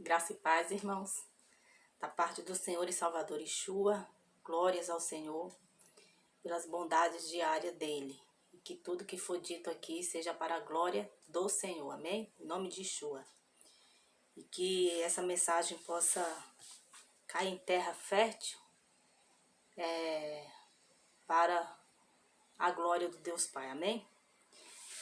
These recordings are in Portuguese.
Graça e paz, irmãos, da parte do Senhor e Salvador Yeshua, glórias ao Senhor pelas bondades diárias dele. E que tudo que for dito aqui seja para a glória do Senhor, amém? Em nome de Yeshua. E que essa mensagem possa cair em terra fértil para a glória do Deus Pai, amém?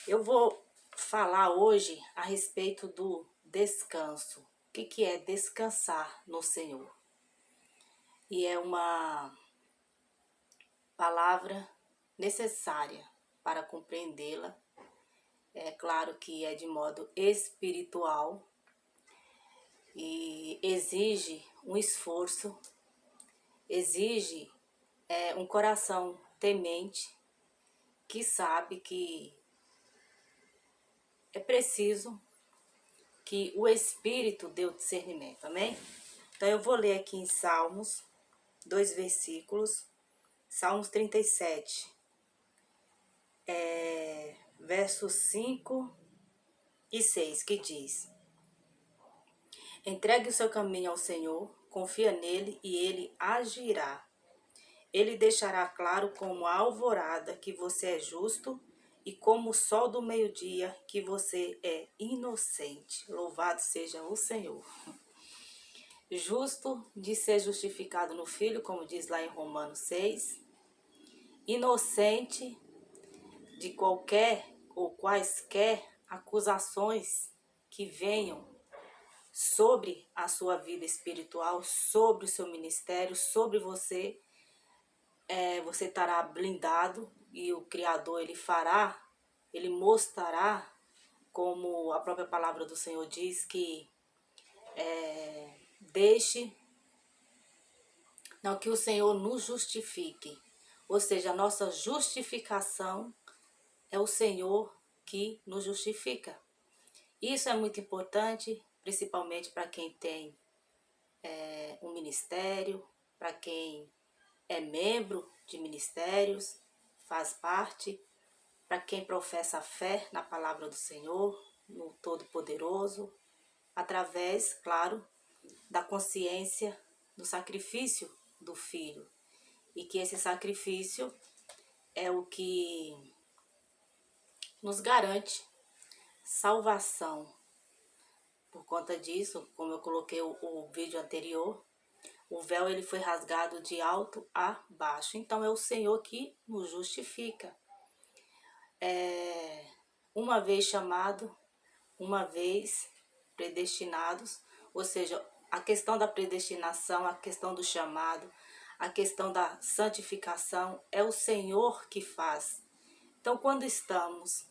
Eu vou falar hoje a respeito do descanso. O que é descansar no Senhor? E é uma palavra necessária para compreendê-la. É claro que é de modo espiritual e exige um esforço, exige um coração temente que sabe que é preciso que o Espírito dê o discernimento, amém? Então eu vou ler aqui em Salmos, 2 versículos, Salmos 37, versos 5 e 6, que diz: Entregue o seu caminho ao Senhor, confia nele e ele agirá. Ele deixará claro como a alvorada que você é justo e como o sol do meio-dia que você é inocente. Louvado seja o Senhor. Justo de ser justificado no Filho, como diz lá em Romanos 6. Inocente de qualquer ou quaisquer acusações que venham sobre a sua vida espiritual, sobre o seu ministério, sobre você. Você estará blindado e o Criador ele mostrará, como a própria palavra do Senhor diz, que que o Senhor nos justifique. Ou seja, a nossa justificação é o Senhor que nos justifica. Isso é muito importante, principalmente para quem tem um ministério, para quem é membro de ministérios, faz parte, para quem professa a fé na palavra do Senhor, no Todo-Poderoso, através, claro, da consciência do sacrifício do Filho. E que esse sacrifício é o que nos garante salvação. Por conta disso, como eu coloquei o vídeo anterior, o véu ele foi rasgado de alto a baixo. Então é o Senhor que nos justifica. Uma vez chamado, uma vez predestinados, ou seja, a questão da predestinação, a questão do chamado, a questão da santificação, é o Senhor que faz. Então, quando estamos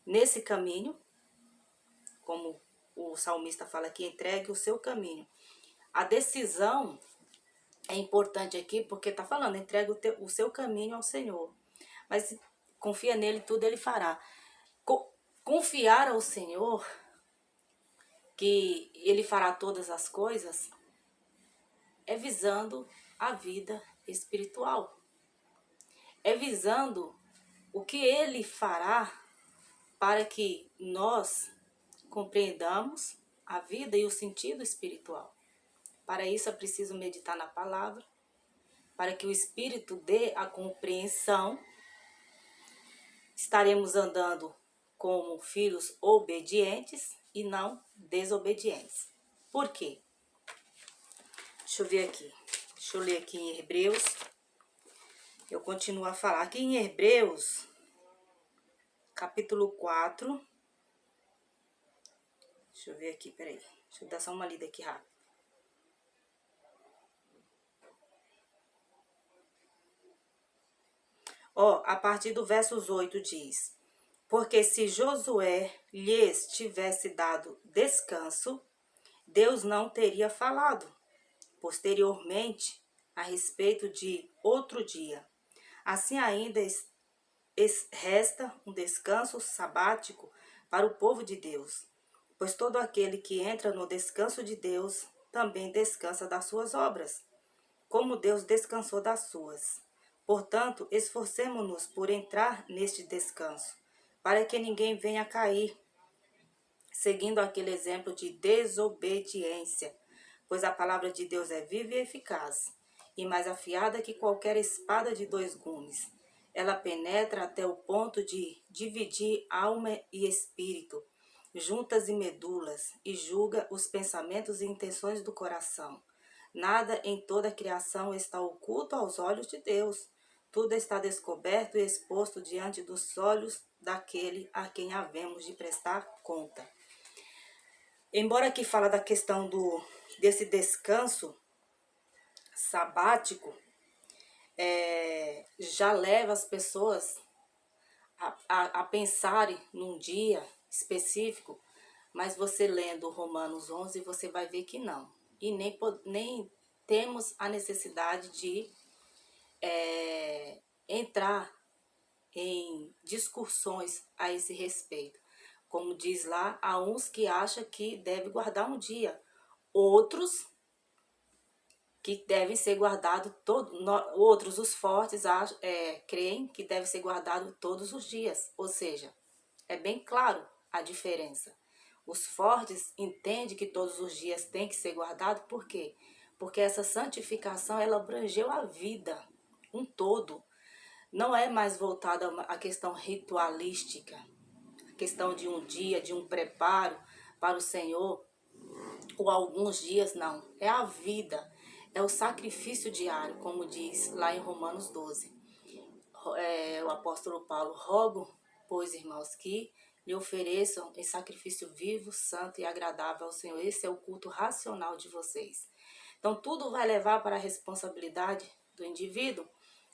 nesse caminho, como o salmista fala aqui, entregue o seu caminho. A decisão é importante aqui, porque está falando, entregue o seu caminho ao Senhor. Mas confia nele, tudo ele fará. Confiar ao Senhor, que ele fará todas as coisas, é visando a vida espiritual. É visando o que ele fará para que nós compreendamos a vida e o sentido espiritual. Para isso é preciso meditar na palavra, para que o Espírito dê a compreensão. Estaremos andando como filhos obedientes e não desobedientes. Por quê? Deixa eu ver aqui. Deixa eu ler aqui em Hebreus. Eu continuo a falar. Aqui em Hebreus, capítulo 4. Deixa eu ver aqui, peraí. Deixa eu dar só uma lida aqui rápido. A partir do versos 8 diz: Porque se Josué lhes tivesse dado descanso, Deus não teria falado posteriormente a respeito de outro dia. Assim ainda resta um descanso sabático para o povo de Deus, pois todo aquele que entra no descanso de Deus também descansa das suas obras, como Deus descansou das suas. Portanto, esforcemo-nos por entrar neste descanso, para que ninguém venha a cair seguindo aquele exemplo de desobediência, pois a palavra de Deus é viva e eficaz, e mais afiada que qualquer espada de dois gumes. Ela penetra até o ponto de dividir alma e espírito, juntas e medulas, e julga os pensamentos e intenções do coração. Nada em toda a criação está oculto aos olhos de Deus. Tudo está descoberto e exposto diante dos olhos daquele a quem havemos de prestar conta. Embora aqui fala da questão desse descanso sabático, já leva as pessoas a pensarem num dia específico, mas você lendo Romanos 11, você vai ver que não. E nem temos a necessidade de entrar em discussões a esse respeito. Como diz lá, há uns que acham que deve guardar um dia, outros que devem ser guardados outros, os fortes, creem que deve ser guardado todos os dias. Ou seja, é bem claro a diferença. Os fortes entendem que todos os dias tem que ser guardado, por quê? Porque essa santificação, ela abrangeu a vida, um todo. Não é mais voltada à questão ritualística, a questão de um dia, de um preparo para o Senhor, ou alguns dias, não. É a vida, é o sacrifício diário, como diz lá em Romanos 12. O apóstolo Paulo: rogo, pois, irmãos, que lhe ofereçam em sacrifício vivo, santo e agradável ao Senhor. Esse é o culto racional de vocês. Então, tudo vai levar para a responsabilidade do indivíduo,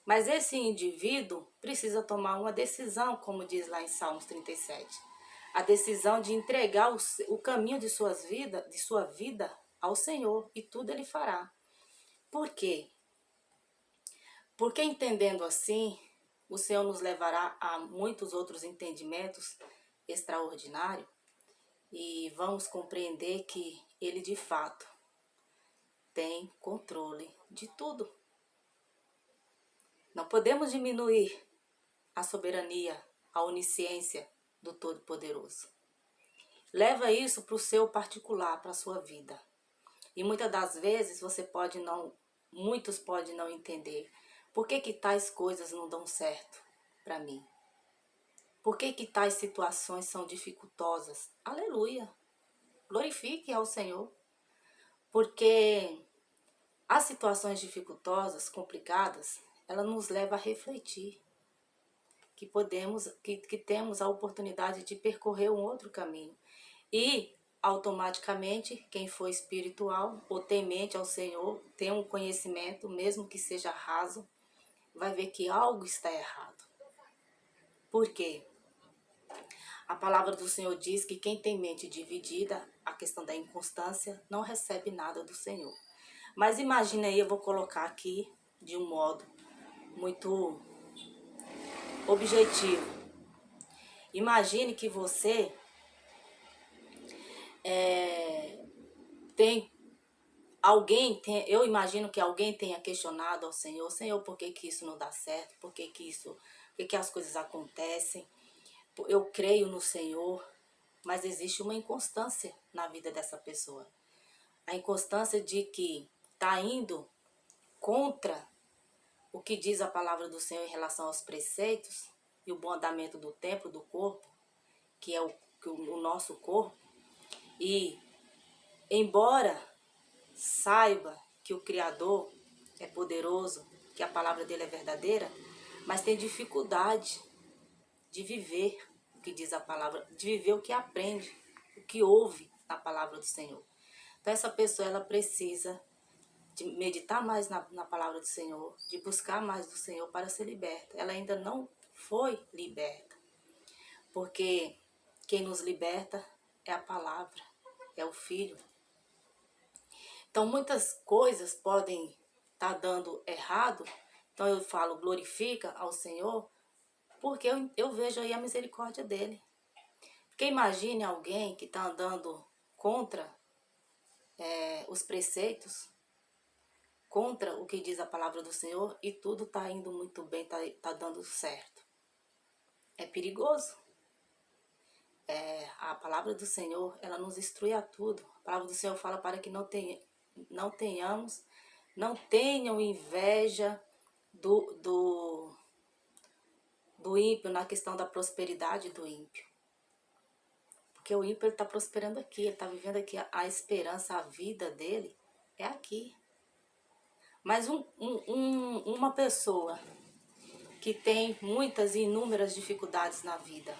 mas esse indivíduo precisa tomar uma decisão, como diz lá em Salmos 37. A decisão de entregar o caminho de sua vida ao Senhor, e tudo Ele fará. Por quê? Porque entendendo assim, o Senhor nos levará a muitos outros entendimentos extraordinários, e vamos compreender que Ele de fato tem controle de tudo. Não podemos diminuir a soberania, a onisciência do Todo-Poderoso. Leva isso para o seu particular, para a sua vida. E muitas das vezes muitos podem não entender. Por que tais coisas não dão certo para mim? Por que tais situações são dificultosas? Aleluia! Glorifique ao Senhor. Porque as situações dificultosas, complicadas, ela nos leva a refletir que temos a oportunidade de percorrer um outro caminho. E automaticamente, quem for espiritual ou temente ao Senhor, tem um conhecimento, mesmo que seja raso, vai ver que algo está errado. Por quê? A palavra do Senhor diz que quem tem mente dividida, a questão da inconstância, não recebe nada do Senhor. Mas imagine aí, eu vou colocar aqui de um modo muito objetivo. Imagine que você eu imagino que alguém tenha questionado ao Senhor: Senhor, por que isso não dá certo? Por que as coisas acontecem? Eu creio no Senhor, mas existe uma inconstância na vida dessa pessoa. A inconstância de que está indo contra o que diz a palavra do Senhor em relação aos preceitos e o bom andamento do templo, do corpo, que é o nosso corpo. E, embora saiba que o Criador é poderoso, que a palavra dele é verdadeira, mas tem dificuldade de viver o que diz a palavra, de viver o que aprende, o que ouve na palavra do Senhor. Então essa pessoa, ela precisa de meditar mais na palavra do Senhor, de buscar mais do Senhor para ser liberta. Ela ainda não foi liberta, porque quem nos liberta é a palavra, é o Filho. Então muitas coisas podem estar dando errado, então eu falo: glorifica ao Senhor, porque eu vejo aí a misericórdia dele. Porque imagine alguém que está andando contra os preceitos, contra o que diz a palavra do Senhor, e tudo está indo muito bem, tá dando certo. É perigoso. a palavra do Senhor, ela nos instrui a tudo. A palavra do Senhor fala para que não tenham inveja do ímpio, na questão da prosperidade do ímpio. Porque o ímpio está prosperando aqui, ele está vivendo aqui a esperança, a vida dele é aqui. Mas uma pessoa que tem muitas e inúmeras dificuldades na vida,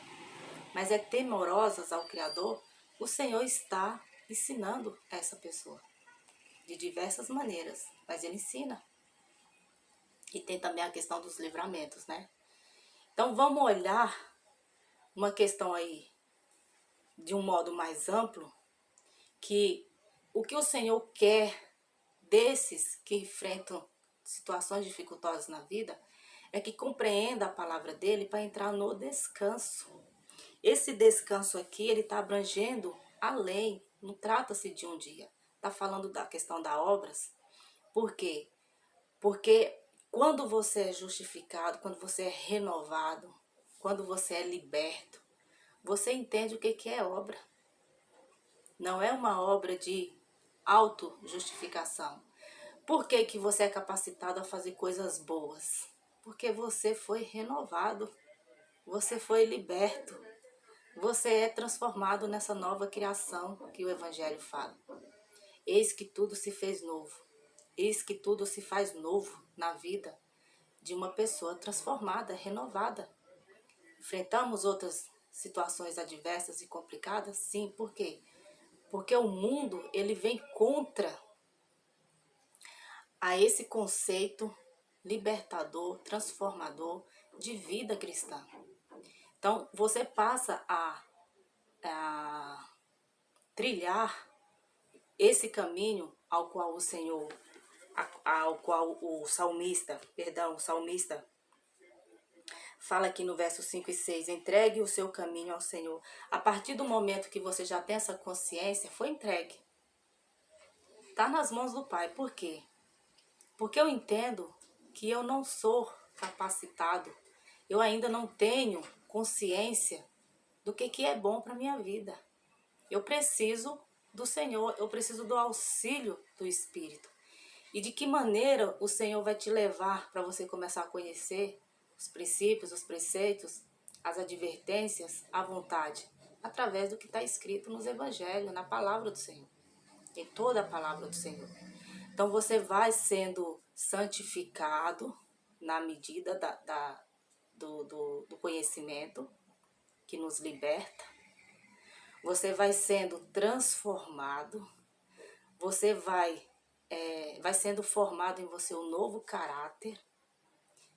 mas é temorosa ao Criador, o Senhor está ensinando essa pessoa de diversas maneiras, mas ele ensina. E tem também a questão dos livramentos, né? Então vamos olhar uma questão aí de um modo mais amplo, que o que o Senhor quer desses que enfrentam situações dificultosas na vida é que compreenda a palavra dele para entrar no descanso. Esse descanso aqui, ele está abrangendo além, não trata-se de um dia. Está falando da questão das obras. Por quê? Porque quando você é justificado, quando você é renovado, quando você é liberto, você entende o que é obra. Não é uma obra de auto-justificação. Por que que você é capacitado a fazer coisas boas? Porque você foi renovado, você foi liberto, você é transformado nessa nova criação que o Evangelho fala. Eis que tudo se fez novo. Eis que tudo se faz novo na vida de uma pessoa transformada, renovada. Enfrentamos outras situações adversas e complicadas? Sim, por quê? Porque o mundo, ele vem contra a esse conceito libertador, transformador de vida cristã. Então, você passa a trilhar esse caminho ao qual o Senhor, ao qual o salmista fala aqui no verso 5 e 6, entregue o seu caminho ao Senhor. A partir do momento que você já tem essa consciência, foi entregue. Está nas mãos do Pai. Por quê? Porque eu entendo que eu não sou capacitado, eu ainda não tenho consciência do que é bom para a minha vida. Eu preciso do Senhor, eu preciso do auxílio do Espírito. E de que maneira o Senhor vai te levar para você começar a conhecer os princípios, os preceitos, as advertências, a vontade? Através do que está escrito nos Evangelhos, na palavra do Senhor, em toda a palavra do Senhor. Então você vai sendo santificado na medida do conhecimento que nos liberta. Você vai sendo transformado. Você vai sendo formado em você um novo caráter.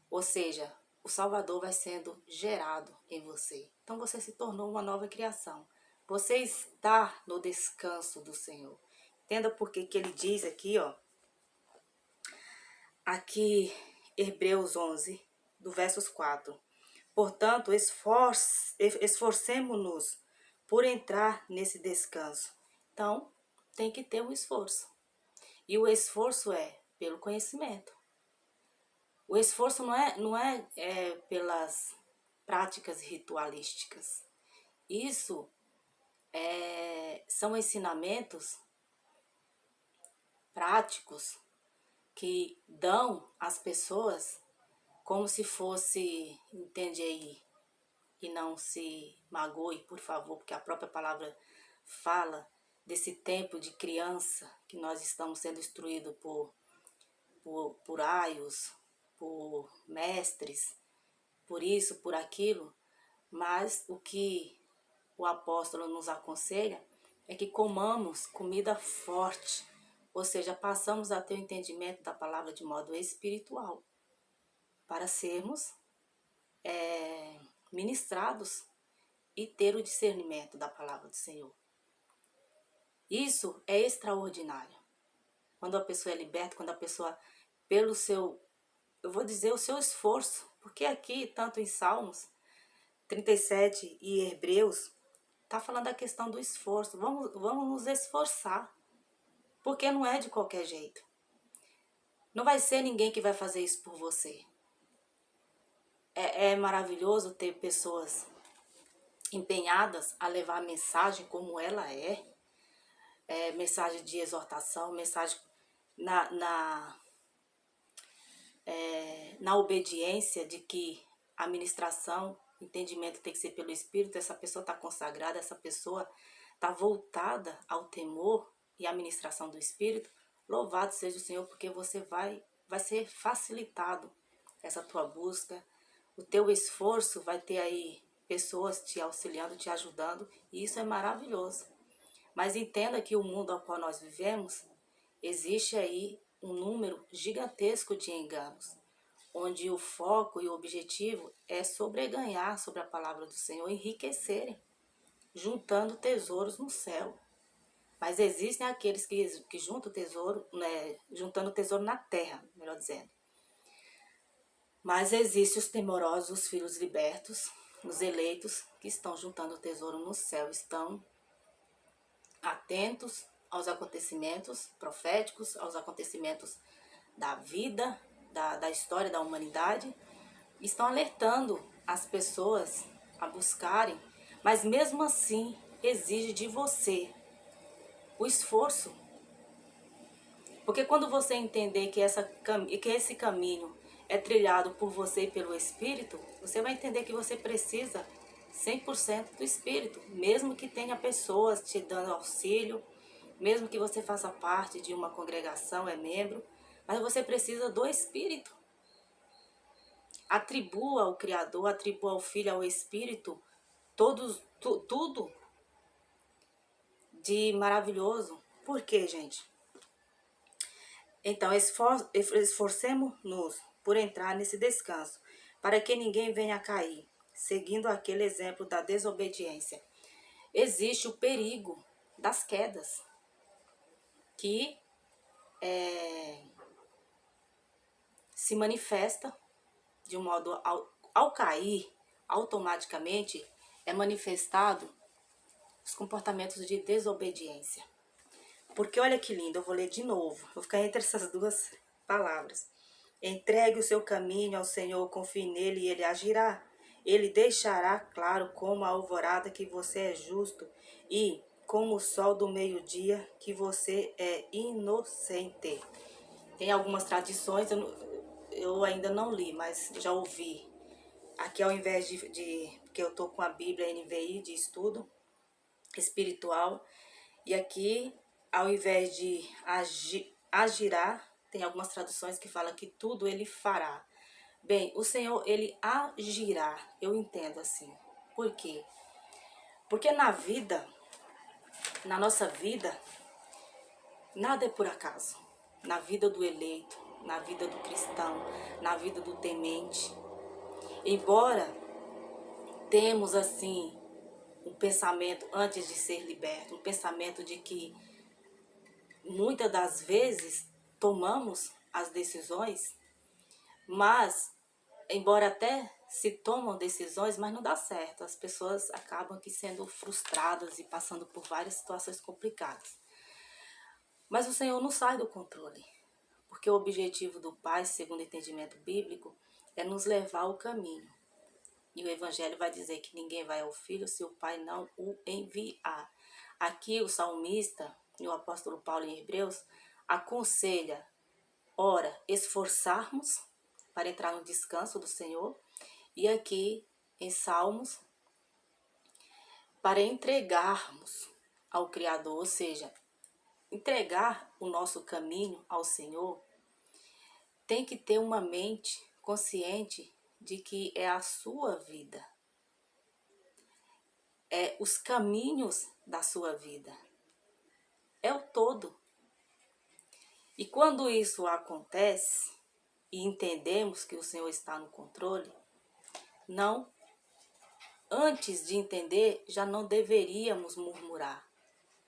Ou seja, o Salvador vai sendo gerado em você. Então você se tornou uma nova criação. Você está no descanso do Senhor. Entenda por que ele diz aqui, ó. Aqui, Hebreus 11, do versos 4. Portanto, esforcemo-nos por entrar nesse descanso. Então, tem que ter um esforço. E o esforço é pelo conhecimento. O esforço não é pelas práticas ritualísticas. Isso são ensinamentos práticos que dão às pessoas como se fosse, entende aí, e não se magoe, por favor, porque a própria palavra fala desse tempo de criança que nós estamos sendo instruídos por aios, por mestres, por isso, por aquilo, mas o que o apóstolo nos aconselha é que comamos comida forte, ou seja, passamos a ter o entendimento da palavra de modo espiritual, para sermos ministrados e ter o discernimento da palavra do Senhor. Isso é extraordinário. Quando a pessoa é liberta, quando a pessoa, pelo seu, eu vou dizer, o seu esforço, porque aqui, tanto em Salmos 37 e Hebreus, está falando da questão do esforço. Vamos nos esforçar, porque não é de qualquer jeito. Não vai ser ninguém que vai fazer isso por você. É maravilhoso ter pessoas empenhadas a levar a mensagem como ela mensagem de exortação, mensagem na, na, na obediência de que a ministração, entendimento tem que ser pelo Espírito, essa pessoa está consagrada, essa pessoa está voltada ao temor e à ministração do Espírito. Louvado seja o Senhor, porque você vai ser facilitado essa tua busca, o teu esforço vai ter aí pessoas te auxiliando, te ajudando, e isso é maravilhoso. Mas entenda que o mundo ao qual nós vivemos, existe aí um número gigantesco de enganos, onde o foco e o objetivo é sobreganhar sobre a palavra do Senhor, enriquecerem, juntando tesouros no céu. Mas existem aqueles que juntam tesouro, né, juntando tesouro na terra, melhor dizendo. Mas existem os temorosos, os filhos libertos, os eleitos, que estão juntando tesouro no céu, estão atentos aos acontecimentos proféticos, aos acontecimentos da vida, da história da humanidade, estão alertando as pessoas a buscarem, mas mesmo assim exige de você o esforço. Porque quando você entender que esse caminho é trilhado por você e pelo Espírito, você vai entender que você precisa 100% do Espírito, mesmo que tenha pessoas te dando auxílio, mesmo que você faça parte de uma congregação, é membro, mas você precisa do Espírito. Atribua ao Criador, atribua ao Filho, ao Espírito, tudo de maravilhoso. Por quê, gente? Então, esforcemos-nos por entrar nesse descanso, para que ninguém venha a cair, seguindo aquele exemplo da desobediência. Existe o perigo das quedas, que se manifesta de um modo, ao cair, automaticamente é manifestado os comportamentos de desobediência. Porque olha que lindo, eu vou ler de novo, vou ficar entre essas duas palavras. Entregue o seu caminho ao Senhor, confie nele e ele agirá. Ele deixará claro como a alvorada que você é justo e como o sol do meio-dia que você é inocente. Tem algumas tradições, eu ainda não li, mas já ouvi. Aqui ao invés porque eu tô com a Bíblia NVI de estudo espiritual, e aqui ao invés de agirá, tem algumas traduções que falam que tudo ele fará. Bem, o Senhor, ele agirá, eu entendo assim. Por quê? Porque na nossa vida, nada é por acaso. Na vida do eleito, na vida do cristão, na vida do temente. Embora temos assim um pensamento antes de ser liberto, um pensamento de que muitas das vezes tomamos as decisões, mas embora até se tomam decisões, mas não dá certo. As pessoas acabam aqui sendo frustradas e passando por várias situações complicadas. Mas o Senhor não sai do controle, porque o objetivo do Pai, segundo o entendimento bíblico, é nos levar ao caminho. E o Evangelho vai dizer que ninguém vai ao Filho se o Pai não o enviar. Aqui o salmista e o apóstolo Paulo em Hebreus aconselha, ora, esforçarmos para entrar no descanso do Senhor, e aqui em Salmos, para entregarmos ao Criador, ou seja, entregar o nosso caminho ao Senhor, tem que ter uma mente consciente de que é a sua vida, é os caminhos da sua vida, é o todo. E quando isso acontece e entendemos que o Senhor está no controle, antes de entender, já não deveríamos murmurar.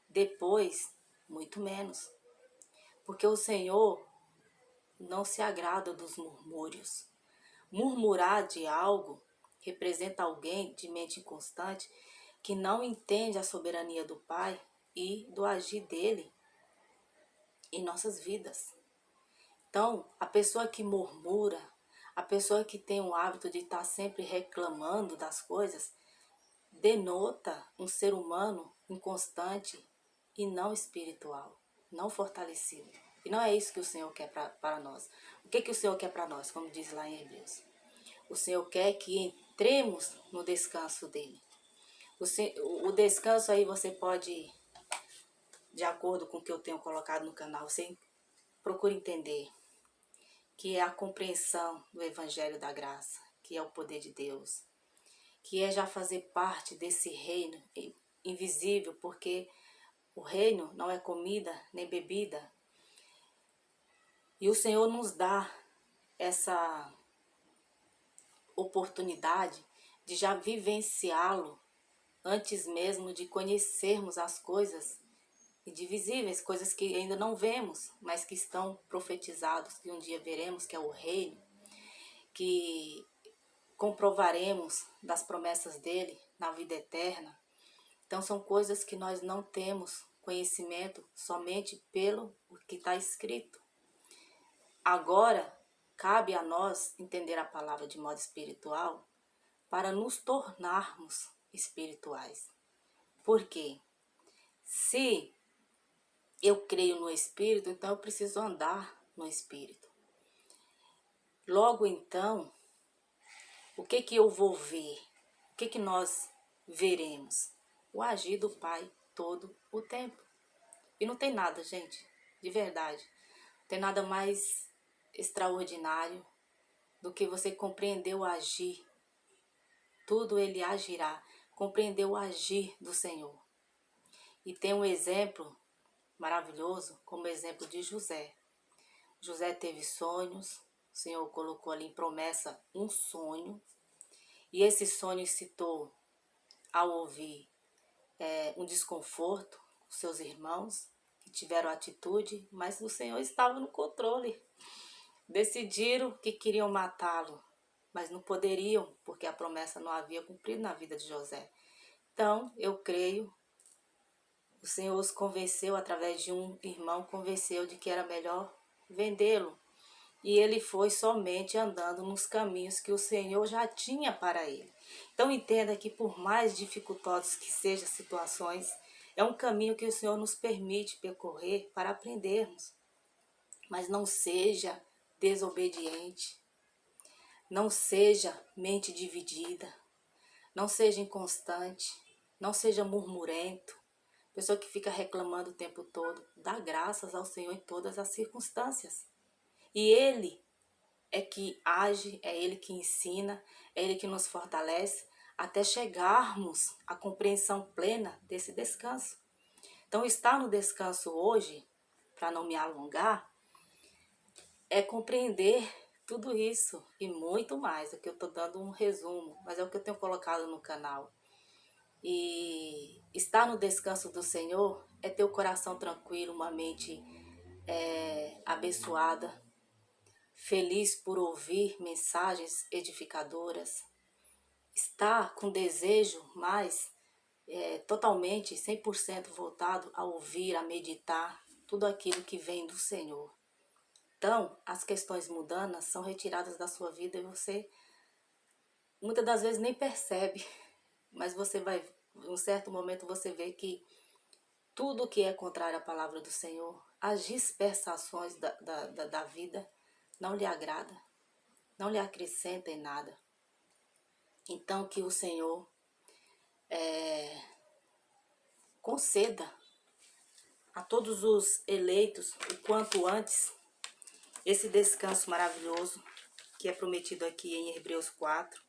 Depois, muito menos. Porque o Senhor não se agrada dos murmúrios. Murmurar de algo representa alguém de mente inconstante que não entende a soberania do Pai e do agir dele em nossas vidas. Então, a pessoa que murmura, a pessoa que tem o hábito de estar sempre reclamando das coisas, denota um ser humano inconstante e não espiritual, não fortalecido. E não é isso que o Senhor quer para nós. O que o Senhor quer para nós, como diz lá em Hebreus? O Senhor quer que entremos no descanso dele. O descanso aí você pode, de acordo com o que eu tenho colocado no canal, você procura entender que é a compreensão do Evangelho da Graça, que é o poder de Deus, que é já fazer parte desse reino invisível, porque o reino não é comida nem bebida. E o Senhor nos dá essa oportunidade de já vivenciá-lo antes mesmo de conhecermos as coisas indivisíveis, coisas que ainda não vemos, mas que estão profetizados, que um dia veremos, que é o reino, que comprovaremos das promessas dele na vida eterna. Então são coisas que nós não temos conhecimento somente pelo que está escrito. Agora, cabe a nós entender a palavra de modo espiritual para nos tornarmos espirituais. Por quê? Se eu creio no Espírito, então eu preciso andar no Espírito. Logo então, o que eu vou ver? O que nós veremos? O agir do Pai todo o tempo. E não tem nada, gente, de verdade. Não tem nada mais extraordinário do que você compreender o agir. Tudo ele agirá. Compreender o agir do Senhor. E tem um exemplo maravilhoso, como o exemplo de José. José teve sonhos, o Senhor colocou ali em promessa um sonho, e esse sonho citou, ao ouvir, um desconforto com seus irmãos, que tiveram atitude, mas o Senhor estava no controle. Decidiram que queriam matá-lo, mas não poderiam, porque a promessa não havia cumprido na vida de José. Então, eu creio, o Senhor os convenceu, através de um irmão, convenceu de que era melhor vendê-lo. E ele foi somente andando nos caminhos que o Senhor já tinha para ele. Então entenda que por mais dificultosos que sejam as situações, é um caminho que o Senhor nos permite percorrer para aprendermos. Mas não seja desobediente, não seja mente dividida, não seja inconstante, não seja murmurento, pessoa que fica reclamando o tempo todo. Dá graças ao Senhor em todas as circunstâncias. E Ele é que age, é Ele que ensina, é Ele que nos fortalece até chegarmos à compreensão plena desse descanso. Então, estar no descanso hoje, para não me alongar, é compreender tudo isso e muito mais. Aqui eu estou dando um resumo, mas é o que eu tenho colocado no canal. E estar no descanso do Senhor é ter o coração tranquilo, uma mente abençoada, feliz por ouvir mensagens edificadoras, estar com desejo mais totalmente, 100% voltado a ouvir, a meditar tudo aquilo que vem do Senhor. Então, as questões mundanas são retiradas da sua vida e você, muitas das vezes, nem percebe, mas você vai, em um certo momento, você vê que tudo que é contrário à palavra do Senhor, as dispersações da vida, não lhe agrada, não lhe acrescenta em nada. Então, que o Senhor conceda a todos os eleitos, o quanto antes, esse descanso maravilhoso que é prometido aqui em Hebreus 4.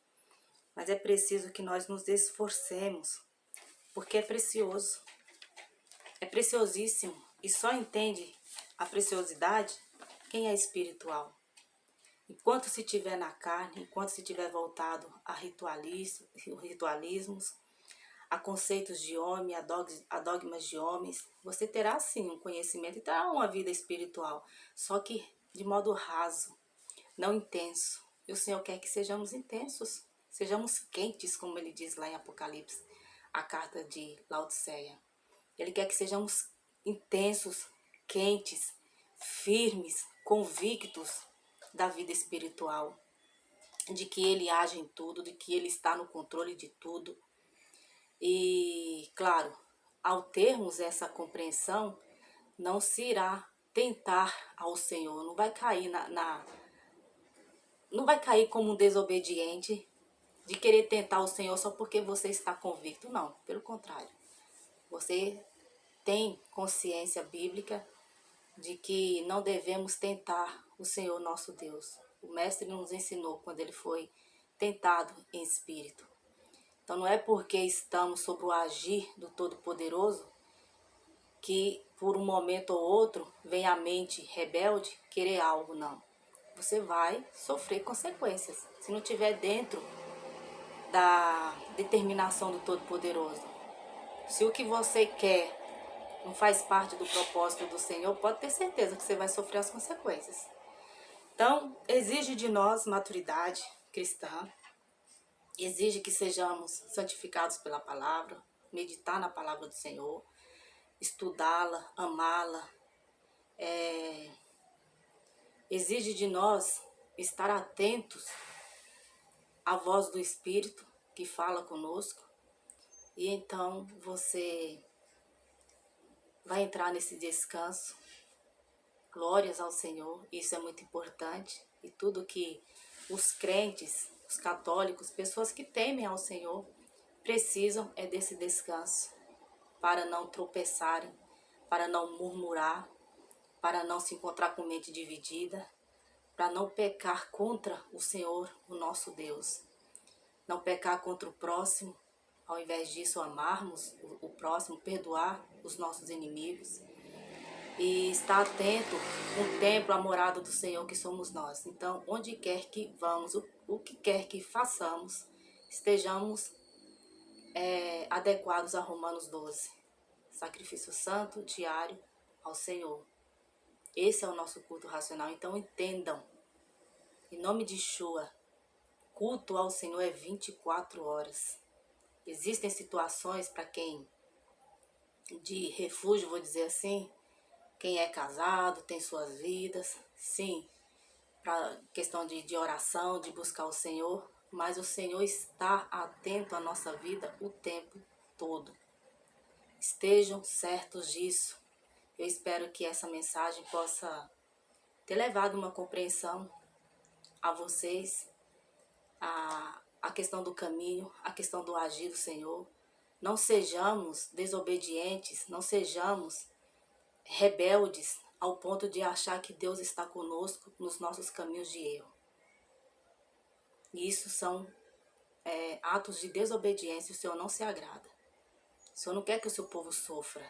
Mas é preciso que nós nos esforcemos, porque é precioso, é preciosíssimo. E só entende a preciosidade quem é espiritual. Enquanto se tiver na carne, enquanto se tiver voltado a ritualismos, a conceitos de homem, a dogmas de homens, você terá sim um conhecimento e terá uma vida espiritual, só que de modo raso, não intenso. E o Senhor quer que sejamos intensos, sejamos quentes, como ele diz lá em Apocalipse, a carta de Laodiceia. Ele quer que sejamos intensos, quentes, firmes, convictos da vida espiritual, de que Ele age em tudo, de que Ele está no controle de tudo. E, claro, ao termos essa compreensão, não se irá tentar ao Senhor, não vai cair não vai cair como um desobediente de querer tentar o Senhor só porque você está convicto, não, pelo contrário. Você tem consciência bíblica de que não devemos tentar o Senhor nosso Deus. O Mestre nos ensinou quando ele foi tentado em espírito. Então não é porque estamos sob o agir do Todo-Poderoso que por um momento ou outro vem a mente rebelde querer algo, não. Você vai sofrer consequências se não estiver dentro da determinação do Todo-Poderoso. Se o que você quer não faz parte do propósito do Senhor, pode ter certeza que você vai sofrer as consequências. Então, exige de nós maturidade cristã, exige que sejamos santificados pela palavra, meditar na palavra do Senhor, estudá-la, amá-la. Exige de nós estar atentos à voz do Espírito que fala conosco. E então você vai entrar nesse descanso. Glórias ao Senhor, isso é muito importante. E tudo que os crentes, os católicos, pessoas que temem ao Senhor, precisam é desse descanso, para não tropeçarem, para não murmurar, para não se encontrar com mente dividida, para não pecar contra o Senhor, o nosso Deus. Não pecar contra o próximo, ao invés disso amarmos o próximo, perdoar os nossos inimigos e estar atento no templo, a morada do Senhor que somos nós. Então, onde quer que vamos, o que quer que façamos, estejamos adequados a Romanos 12. Sacrifício santo, diário ao Senhor. Esse é o nosso culto racional. Então entendam, em nome de Yeshua, culto ao Senhor é 24 horas. Existem situações para quem de refúgio, vou dizer assim, quem é casado, tem suas vidas, sim, para questão de oração, de buscar o Senhor, mas o Senhor está atento à nossa vida o tempo todo. Estejam certos disso. Eu espero que essa mensagem possa ter levado uma compreensão a vocês, a questão do caminho, a questão do agir do Senhor. Não sejamos desobedientes, não sejamos rebeldes ao ponto de achar que Deus está conosco nos nossos caminhos de erro. E isso são atos de desobediência, o Senhor não se agrada. O Senhor não quer que o seu povo sofra.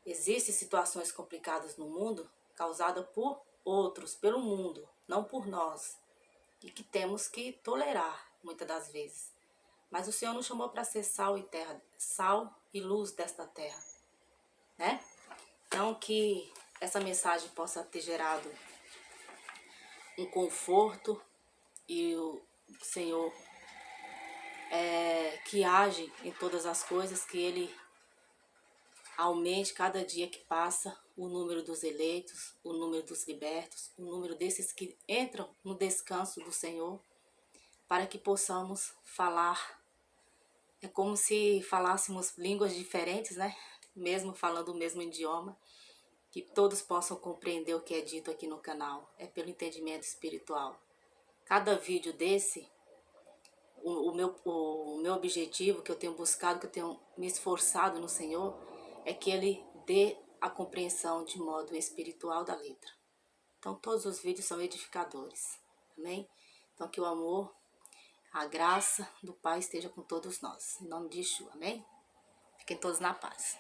Existem situações complicadas no mundo causadas por outros, pelo mundo, não por nós. E que temos que tolerar, muitas das vezes. Mas o Senhor nos chamou para ser sal e terra, sal e luz desta terra, né? Então, que essa mensagem possa ter gerado um conforto e o Senhor que age em todas as coisas, que Ele aumente cada dia que passa o número dos eleitos, o número dos libertos, o número desses que entram no descanso do Senhor, para que possamos falar. É como se falássemos línguas diferentes, né? Mesmo falando o mesmo idioma, que todos possam compreender o que é dito aqui no canal. É pelo entendimento espiritual. Cada vídeo desse, o meu objetivo, que eu tenho buscado, que eu tenho me esforçado no Senhor, é que Ele dê a compreensão de modo espiritual da letra. Então todos os vídeos são edificadores. Amém? Então que o amor, a graça do Pai esteja com todos nós. Em nome de Yeshua, amém? Fiquem todos na paz.